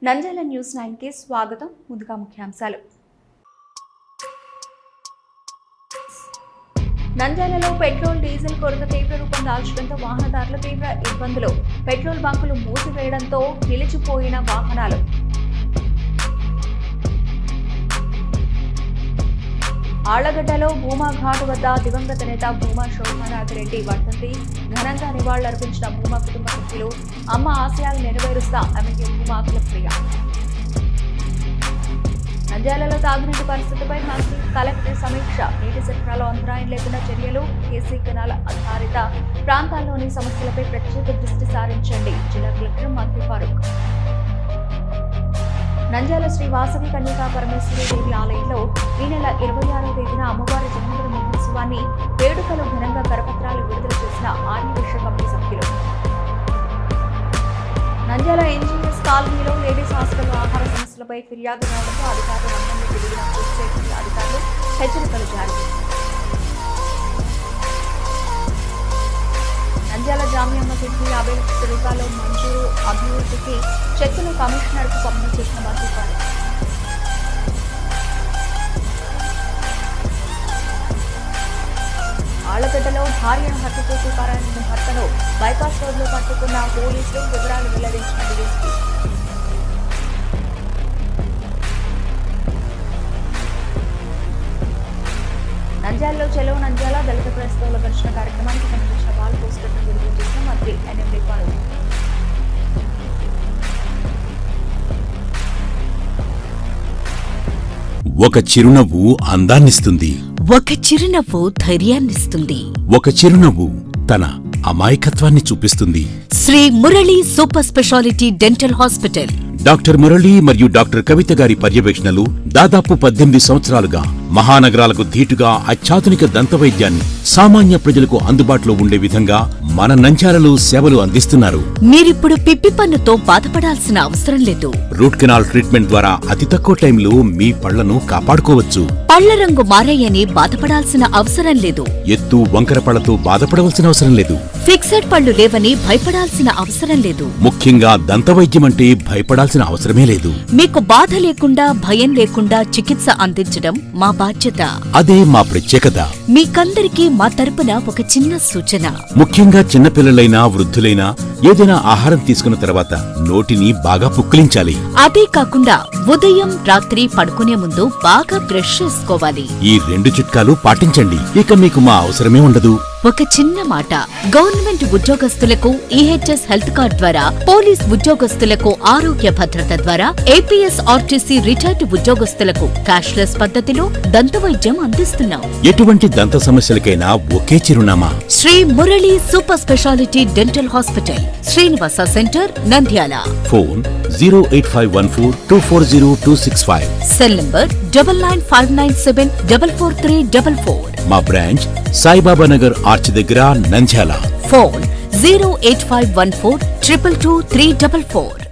Nandyal news 9 కి స్వాగతం. ముందుగా ముఖ్యాంశాలు. నంద్యాలలో పెట్రోల్ డీజిల్ కొరత తీవ్ర రూపం దాల్చడంతో వాహనదారుల తీవ్ర ఇబ్బందులు. పెట్రోల్ బంకులు మూసివేయడంతో నిలిచిపోయిన వాహనాలు. ఆళ్లగడ్డలో భూమా ఘాటు వద్ద దివంగత నేత భూమా శోభానాగిరెడ్డి వర్ధంతి ఘనంగా నివాళులర్పించిన భూమా కుటుంబ సభ్యులు. అమ్మ ఆశయాలు నెరవేరుస్తా ఎమ్మెల్యే భూమా అఖిలప్రియ. నంద్యాలలో తాగునీటి పరిస్థితిపై మంత్రి కలెక్టర్ సమీక్ష. నీటి సరఫరాలో అంతరాయం లేకుండా చర్యలు. కేసీ కెనాల్ ఆధారిత ప్రాంతాల్లోని సమస్యలపై ప్రత్యేక దృష్టి సారించండి. జిల్లా కలెక్టర్ మంత్రి ఫారూక్. నంద్యాల శ్రీ వాసవి కన్యకా పరమేశ్వరి దేవి ఆలయంలో ఈ నెల 26వ తేదీన అమ్మవారి జన్మదిన మహోత్సవాన్ని వేడుకలు ఘనంగా కరపత్రాలు విడుదల చేసిన ఆర్యవేశ కమిటీ సభ్యులు. నంద్యాల ఎన్జీఎస్ కాలనీలో లేడీస్ హాస్టల్ ఆహార సమస్యలపై ఫిర్యాదు రావడంతో అధికారులు రంగంలో తిరిగిన ఫుడ్ సేఫ్టీ అధికారులు హెచ్చరికలు జారీ. నంద్యాల జామియా మసీద్కి 50 లక్షల రూపాయల మంజూరు. అభివృద్ధికి చెక్కును కమిషనర్కు పంపిణీ చేసిన మంత్రి ఫారూక్. ఆళ్లగడ్డలో భార్యను హత్య చేసి హత్యను బైపాస్ రోడ్లో పట్టుకున్న పోలీసులు. వివరాలు వెల్లడించిన డీఎస్పీ. నంద్యాలలో చెలో నంద్యాల దళిత ప్రస్తుతుల ఘర్షణ కార్యక్రమానికి సంబంధించిన వాల్ పోస్టర్ను విడుదల చేసిన మంత్రి ఎన్ఎండి ఫారూక్. ఒక చిరునవ్వు అందాన్నిస్తుంది. ఒక చిరునవ్వు ధైర్యాన్నిస్తుంది. ఒక చిరునవ్వు తన అమాయకత్వాన్ని చూపిస్తుంది. Shri Murali super speciality dental hospital. Doctor Murali మరియు డాక్టర్ కవిత గారి పర్యవేక్షణలు దాదాపు 18 సంవత్సరాలుగా మహానగరాలకు ధీటుగా అత్యాధునిక దంతవైద్యాన్ని సామాన్య ప్రజలకు అందుబాటులో ఉండే విధంగా మన నంద్యాలలో సేవలు అందిస్తున్నారు. మీరిప్పుడు పిప్పి పన్నుతో బాధపడాల్సిన అవసరం లేదు. రూట్ కెనాల్ ట్రీట్మెంట్ ద్వారా అతి తక్కువ టైంలో మీ పళ్లను కాపాడుకోవచ్చు. పళ్ల రంగు మారాయని బాధపడాల్సిన అవసరం లేదు. ఎత్తు వంకర పళ్లతో బాధపడవలసిన అవసరం లేదు. ఫిక్సెడ్ పళ్లు లేవని భయపడాల్సిన అవసరం లేదు. ముఖ్యంగా దంతవైద్యం అంటే భయపడాల్సిన అవసరమే లేదు. మీకు బాధ లేకుండా భయం లేకుండా చికిత్స అందించడం మా బాధ్యత. అదే మా ప్రత్యేకత. మీకందరికీ మా తరపున ఒక చిన్న సూచన. ముఖ్యంగా చిన్నపిల్లలైనా వృద్ధులైనా ఏదైనా ఆహారం తీసుకున్న తర్వాత నోటిని బాగా పుక్కిలించాలి. అదే కాకుండా ఉదయం రాత్రి పడుకునే ముందు బాగా బ్రష్ చేసుకోవాలి. ఈ 2 చిట్కాలు పాటించండి. ఇక మీకు మా అవసరమే ఉండదు. ఒక చిన్న మాట. గవర్నమెంట్ ఉద్యోగస్తులకు ఈహెచ్ఎస్ హెల్త్ కార్డ్ ద్వారా, పోలీస్ ఉద్యోగస్తులకు ఆరోగ్య భద్రత ద్వారా, ఏపీఎస్ ఆర్టీసీ రిటైర్డ్ ఉద్యోగస్తులకు క్యాష్లెస్ పద్ధతిలో దంతవైద్యం అందిస్తున్నాం. ఎటువంటి దంత సమస్యలకైనా ఒకే చిరునామా. Shri Murali super speciality dental hospital, Srinivasa centre, Nandyal. Phone 08514240265. Cell number 9959744344. మా బ్రాంచ్ సాయిబాబా నగర్ ఆర్చ్ దగ్గర, నంద్యాల. ఫోన్ 08514222344.